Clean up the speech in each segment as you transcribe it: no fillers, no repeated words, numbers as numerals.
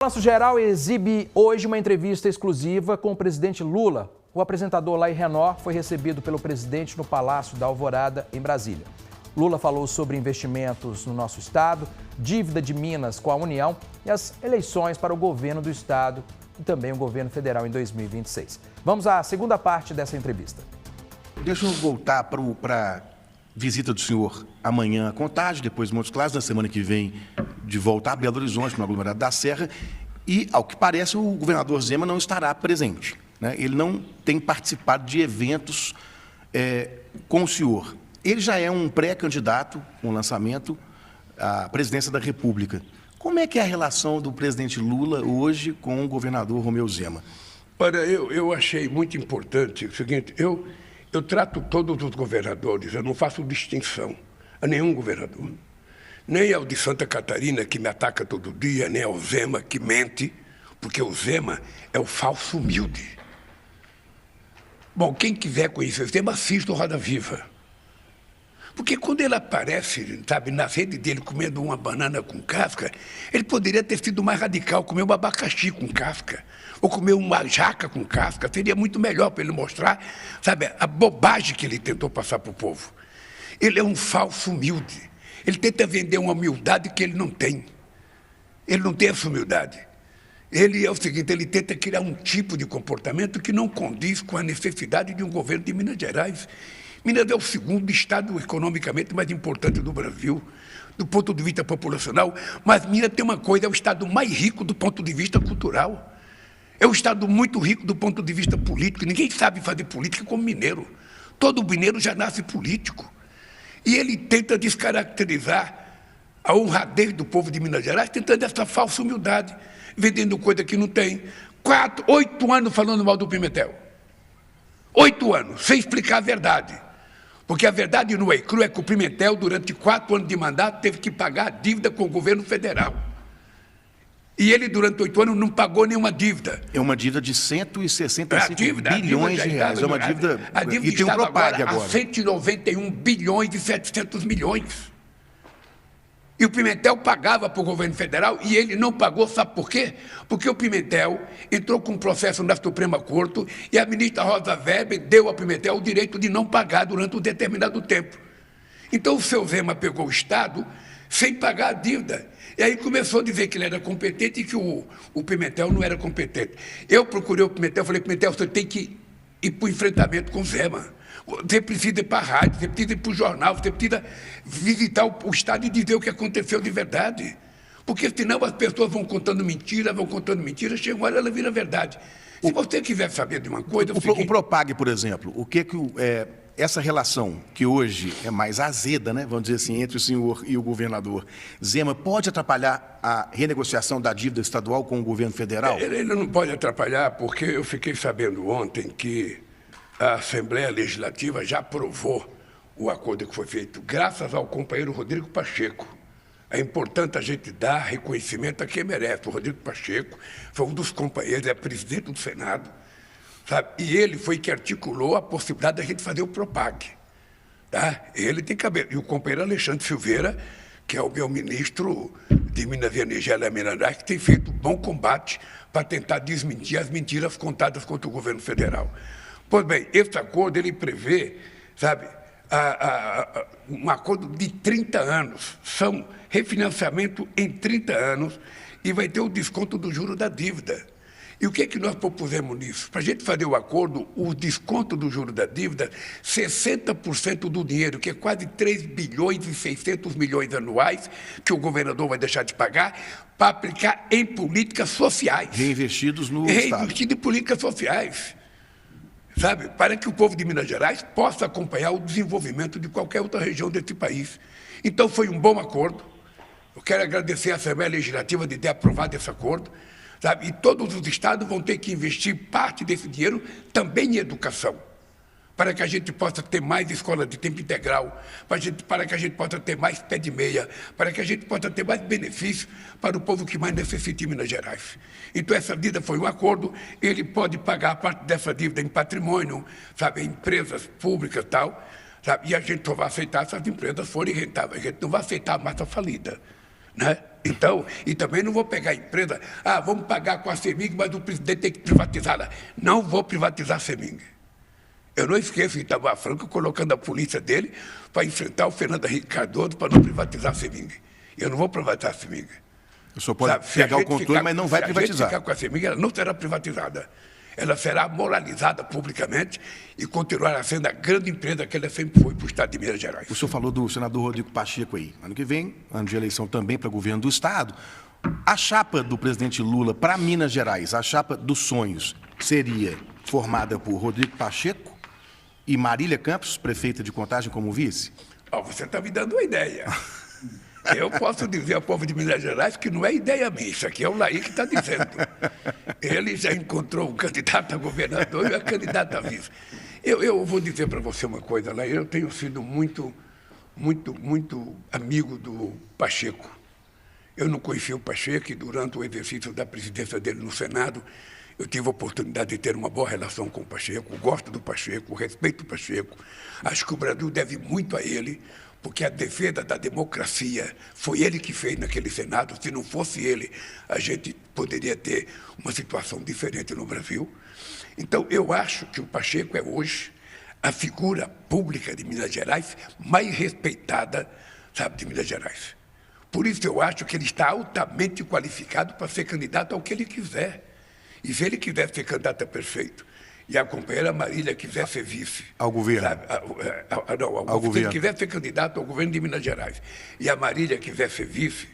O Balanço Geral exibe hoje uma entrevista exclusiva com o presidente Lula. O apresentador Laí Renor foi recebido pelo presidente no Palácio da Alvorada, em Brasília. Lula falou sobre investimentos no nosso estado, dívida de Minas com a União e as eleições para o governo do estado e também o governo federal em 2026. Vamos à segunda parte dessa entrevista. Deixa eu voltar para a visita do senhor amanhã a Contagem, depois Montes Claros, na semana que vem de volta a Belo Horizonte, no aglomerado da Serra, e, ao que parece, o governador Zema não estará presente, né? Ele não tem participado de eventos com o senhor. Ele já é um pré-candidato com lançamento à presidência da República. Como é que é a relação do presidente Lula hoje com o governador Romeu Zema? Olha, eu achei muito importante o seguinte, eu trato todos os governadores, eu não faço distinção a nenhum governador. Nem ao de Santa Catarina, que me ataca todo dia, nem ao Zema, que mente, porque o Zema é o falso humilde. Bom, quem quiser conhecer o Zema, assista o Roda Viva. Porque quando ele aparece, sabe, na rede dele comendo uma banana com casca, ele poderia ter sido mais radical, comer um abacaxi com casca, ou comer uma jaca com casca. Seria muito melhor para ele mostrar, sabe, a bobagem que ele tentou passar para o povo. Ele é um falso humilde. Ele tenta vender uma humildade que ele não tem. Ele não tem essa humildade. Ele é o seguinte, ele tenta criar um tipo de comportamento que não condiz com a necessidade de um governo de Minas Gerais. Minas é o segundo estado economicamente mais importante do Brasil, do ponto de vista populacional, mas Minas tem uma coisa, é o estado mais rico do ponto de vista cultural. É um estado muito rico do ponto de vista político. Ninguém sabe fazer política como mineiro. Todo mineiro já nasce político. E ele tenta descaracterizar a honradez do povo de Minas Gerais, tentando essa falsa humildade, vendendo coisa que não tem. 8 anos falando mal do Pimentel. 8 anos, sem explicar a verdade. Porque a verdade no cru é que o Pimentel, durante 4 anos de mandato, teve que pagar a dívida com o governo federal. E ele, durante 8 anos, não pagou nenhuma dívida. É uma dívida de 165 bilhões de reais. É uma dívida... A dívida e tem um Propag agora a 191 bilhões e 700 milhões. E o Pimentel pagava para o governo federal e ele não pagou, sabe por quê? Porque o Pimentel entrou com um processo na Suprema Corte e a ministra Rosa Weber deu ao Pimentel o direito de não pagar durante um determinado tempo. Então o seu Zema pegou o Estado sem pagar a dívida. E aí começou a dizer que ele era competente e que o Pimentel não era competente. Eu procurei o Pimentel, falei, Pimentel, você tem que ir para o enfrentamento com o Zema. Você precisa ir para a rádio, você precisa ir para o jornal, você precisa visitar o Estado e dizer o que aconteceu de verdade. Porque senão as pessoas vão contando mentira, chega uma hora ela vira verdade. Se você quiser saber de uma coisa... O Propag, por exemplo, o que essa relação que hoje é mais azeda, né, vamos dizer assim, entre o senhor e o governador Zema, pode atrapalhar a renegociação da dívida estadual com o governo federal? Ele não pode atrapalhar, porque eu fiquei sabendo ontem que a Assembleia Legislativa já aprovou o acordo que foi feito, graças ao companheiro Rodrigo Pacheco. É importante a gente dar reconhecimento a quem merece. O Rodrigo Pacheco foi um dos companheiros, é presidente do Senado, sabe? E ele foi que articulou a possibilidade da gente fazer o Propag. Tá? Ele tem cabeça. E o companheiro Alexandre Silveira, que é o meu ministro de Minas e Energia e Minas Gerais, que tem feito um bom combate para tentar desmentir as mentiras contadas contra o governo federal. Pois bem, esse acordo, ele prevê, sabe, um acordo de 30 anos. São refinanciamento em 30 anos e vai ter o desconto do juro da dívida. E o que é que nós propusemos nisso? Para a gente fazer o acordo, o desconto do juro da dívida, 60% do dinheiro, que é quase 3 bilhões e 600 milhões anuais, que o governador vai deixar de pagar, para aplicar em políticas sociais. Reinvestidos no Estado. Reinvestidos em políticas sociais. Sabe, para que o povo de Minas Gerais possa acompanhar o desenvolvimento de qualquer outra região desse país. Então, foi um bom acordo. Eu quero agradecer à Assembleia Legislativa de ter aprovado esse acordo. Sabe? E todos os estados vão ter que investir parte desse dinheiro também em educação, para que a gente possa ter mais escola de tempo integral, para que a gente possa ter mais pé de meia, para que a gente possa ter mais benefícios para o povo que mais necessita em Minas Gerais. Então, essa dívida foi um acordo, ele pode pagar a parte dessa dívida em patrimônio, sabe, em empresas públicas e tal, sabe? E a gente só vai aceitar se as empresas forem rentáveis, a gente não vai aceitar a massa falida. né? Então, e também não vou pegar a empresa, vamos pagar com a CEMIG, mas o presidente tem que privatizá-la. Não vou privatizar a CEMIG. Eu não esqueço de Itamar Franco colocando a polícia dele para enfrentar o Fernando Henrique Cardoso para não privatizar a CEMIG. Eu não vou privatizar a CEMIG. O senhor pode pegar o controle, mas não vai privatizar. Se a gente ficar com a CEMIG, ela não será privatizada. Ela será moralizada publicamente e continuará sendo a grande empresa que ela sempre foi para o Estado de Minas Gerais. O senhor falou do senador Rodrigo Pacheco aí. Ano que vem, ano de eleição também para governo do Estado. A chapa do presidente Lula para Minas Gerais, a chapa dos sonhos, seria formada por Rodrigo Pacheco e Marília Campos, prefeita de Contagem, como vice? Você está me dando uma ideia. Eu posso dizer ao povo de Minas Gerais que não é ideia minha, isso aqui é o Laí que está dizendo. Ele já encontrou um candidato a governador e a candidata a vice. Eu vou dizer para você uma coisa, Laí, eu tenho sido muito amigo do Pacheco. Eu não conheci o Pacheco e durante o exercício da presidência dele no Senado, eu tive a oportunidade de ter uma boa relação com o Pacheco, gosto do Pacheco, respeito o Pacheco. Acho que o Brasil deve muito a ele, porque a defesa da democracia foi ele que fez naquele Senado. Se não fosse ele, a gente poderia ter uma situação diferente no Brasil. Então, eu acho que o Pacheco é hoje a figura pública de Minas Gerais mais respeitada, sabe, de Minas Gerais. Por isso, eu acho que ele está altamente qualificado para ser candidato ao que ele quiser. E se ele quiser ser candidato a prefeito, e a companheira Marília quiser ser vice... Ao governo. Sabe, ao governo. Se ele quiser ser candidato ao governo de Minas Gerais, e a Marília quiser ser vice,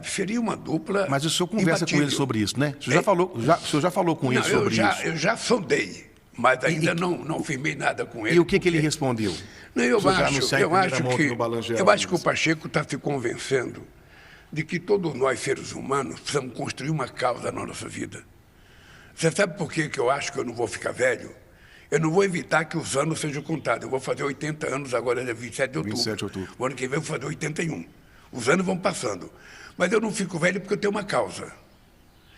seria uma dupla. Mas o senhor conversa com ele sobre isso, né? O senhor já falou com ele sobre isso? Eu já sondei, mas ainda não firmei nada com ele. E o que ele respondeu? Não, eu acho que o Pacheco está se convencendo de que todos nós, seres humanos, precisamos construir uma causa na nossa vida. Você sabe por que eu acho que eu não vou ficar velho? Eu não vou evitar que os anos sejam contados. Eu vou fazer 80 anos agora, é 27 de outubro. 27 de outubro. O ano que vem eu vou fazer 81. Os anos vão passando. Mas eu não fico velho porque eu tenho uma causa.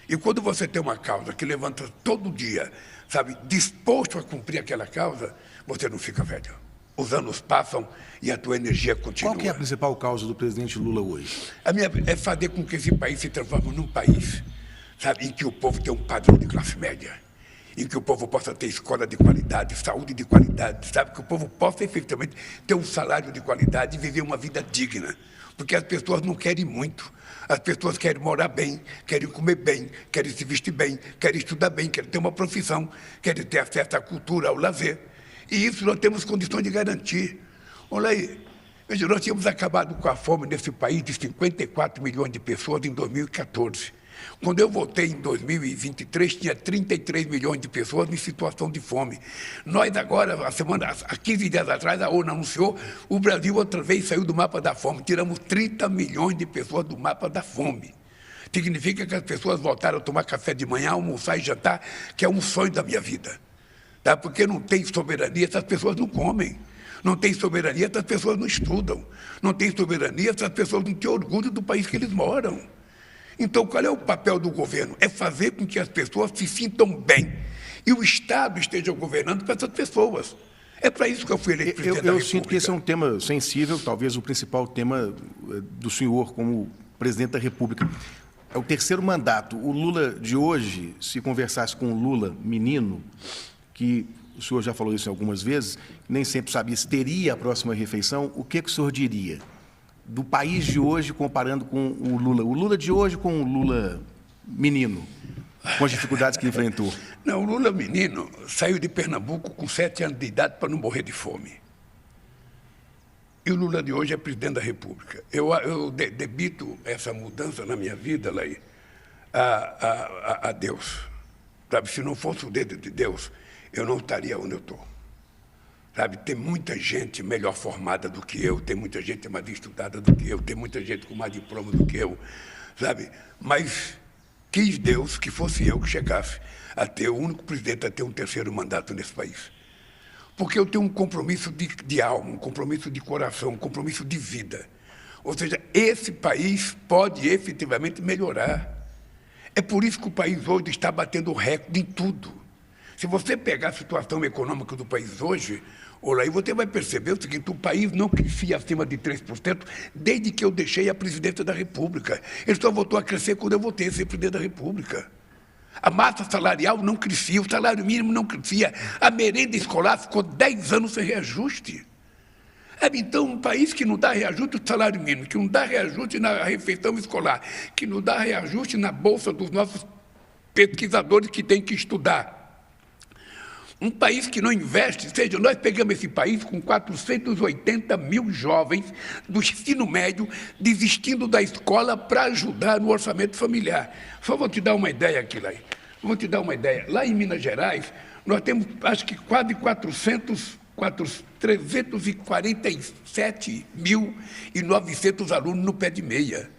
E quando você tem uma causa que levanta todo dia, sabe, disposto a cumprir aquela causa, você não fica velho. Os anos passam e a tua energia continua. Qual que é a principal causa do presidente Lula hoje? É fazer com que esse país se transforme num país, sabe, em que o povo tenha um padrão de classe média, em que o povo possa ter escola de qualidade, saúde de qualidade, sabe, que o povo possa efetivamente ter um salário de qualidade e viver uma vida digna. Porque as pessoas não querem muito. As pessoas querem morar bem, querem comer bem, querem se vestir bem, querem estudar bem, querem ter uma profissão, querem ter acesso à cultura, ao lazer. E isso nós temos condições de garantir. Olha aí, nós tínhamos acabado com a fome nesse país de 54 milhões de pessoas em 2014. Quando eu voltei em 2023, tinha 33 milhões de pessoas em situação de fome. Nós agora, há 15 dias atrás, a ONU anunciou, o Brasil outra vez saiu do mapa da fome. Tiramos 30 milhões de pessoas do mapa da fome. Significa que as pessoas voltaram a tomar café de manhã, almoçar e jantar, que é um sonho da minha vida. Tá? Porque não tem soberania, essas pessoas não comem. Não tem soberania, essas pessoas não estudam. Não tem soberania, essas pessoas não têm orgulho do país que eles moram. Então, qual é o papel do governo? É fazer com que as pessoas se sintam bem. E o Estado esteja governando para essas pessoas. É para isso que eu fui eleito presidente da República. Eu sinto que esse é um tema sensível, talvez o principal tema do senhor como presidente da República. É o terceiro mandato. O Lula de hoje, se conversasse com o Lula menino, que o senhor já falou isso algumas vezes, nem sempre sabia se teria a próxima refeição, o que o senhor diria do país de hoje comparando com o Lula de hoje com o Lula menino, com as dificuldades que enfrentou? Não, o Lula menino saiu de Pernambuco com 7 anos de idade para não morrer de fome. E o Lula de hoje é presidente da República. Eu debito essa mudança na minha vida, Laí, a Deus. Sabe, se não fosse o dedo de Deus, eu não estaria onde eu estou. Sabe, tem muita gente melhor formada do que eu, tem muita gente mais estudada do que eu, tem muita gente com mais diploma do que eu, sabe? Mas quis Deus que fosse eu que chegasse a ter o único presidente a ter um terceiro mandato nesse país. Porque eu tenho um compromisso de alma, um compromisso de coração, um compromisso de vida. Ou seja, esse país pode efetivamente melhorar. É por isso que o país hoje está batendo recorde em tudo. Se você pegar a situação econômica do país hoje, olha aí, você vai perceber o seguinte: o país não crescia acima de 3% desde que eu deixei a presidência da República. Ele só voltou a crescer quando eu voltei a ser presidente da República. A massa salarial não crescia, o salário mínimo não crescia, a merenda escolar ficou 10 anos sem reajuste. Então, um país que não dá reajuste no salário mínimo, que não dá reajuste na refeição escolar, que não dá reajuste na bolsa dos nossos pesquisadores que têm que estudar. Um país que não investe, ou seja, nós pegamos esse país com 480 mil jovens do ensino médio desistindo da escola para ajudar no orçamento familiar. Só vou te dar uma ideia aqui, Lai. Vou te dar uma ideia. Lá em Minas Gerais, nós temos, acho que quase 347.900 alunos no pé de meia.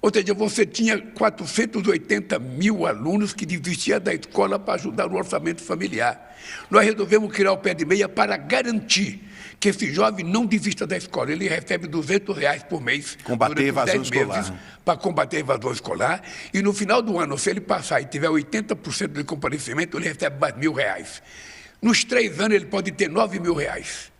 Ou seja, você tinha 480 mil alunos que desistiam da escola para ajudar no orçamento familiar. Nós resolvemos criar o pé de meia para garantir que esse jovem não desista da escola. Ele recebe R$200 por mês. Combater a evasão escolar. Para combater a evasão escolar. E no final do ano, se ele passar e tiver 80% de comparecimento, ele recebe mais R$1.000. Nos 3 anos, ele pode ter R$9.000.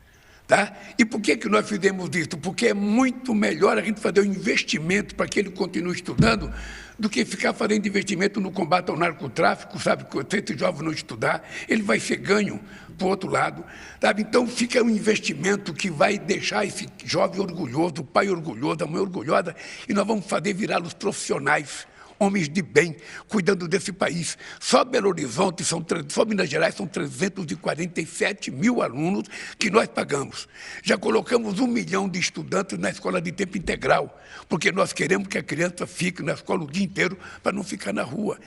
Tá? E por que nós fizemos isso? Porque é muito melhor a gente fazer um investimento para que ele continue estudando do que ficar fazendo investimento no combate ao narcotráfico, sabe? Se esse jovem não estudar, ele vai ser ganho para o outro lado, sabe? Então fica um investimento que vai deixar esse jovem orgulhoso, o pai orgulhoso, a mãe orgulhosa, e nós vamos fazer virá-los profissionais, homens de bem, cuidando desse país. Só Belo Horizonte, só Minas Gerais, são 347 mil alunos que nós pagamos. Já colocamos 1 milhão de estudantes na escola de tempo integral, porque nós queremos que a criança fique na escola o dia inteiro para não ficar na rua.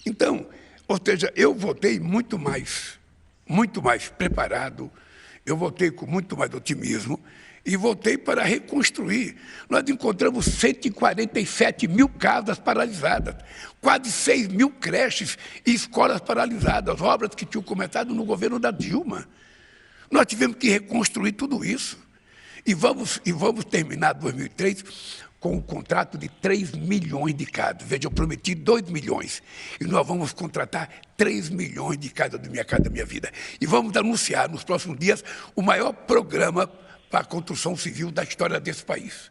Então, ou seja, eu voltei muito mais preparado, eu voltei com muito mais otimismo, e voltei para reconstruir. Nós encontramos 147 mil casas paralisadas, quase 6 mil creches e escolas paralisadas, obras que tinham começado no governo da Dilma. Nós tivemos que reconstruir tudo isso. E vamos terminar 2003 com um contrato de 3 milhões de casas. Veja, eu prometi 2 milhões. E nós vamos contratar 3 milhões de casas do Minha Casa Minha Vida. E vamos anunciar nos próximos dias o maior programa para a construção civil da história desse país,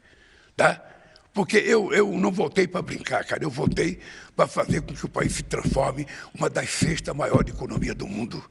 tá? Porque eu não voltei para brincar, cara, eu voltei para fazer com que o país se transforme uma das 6ª maiores economias do mundo.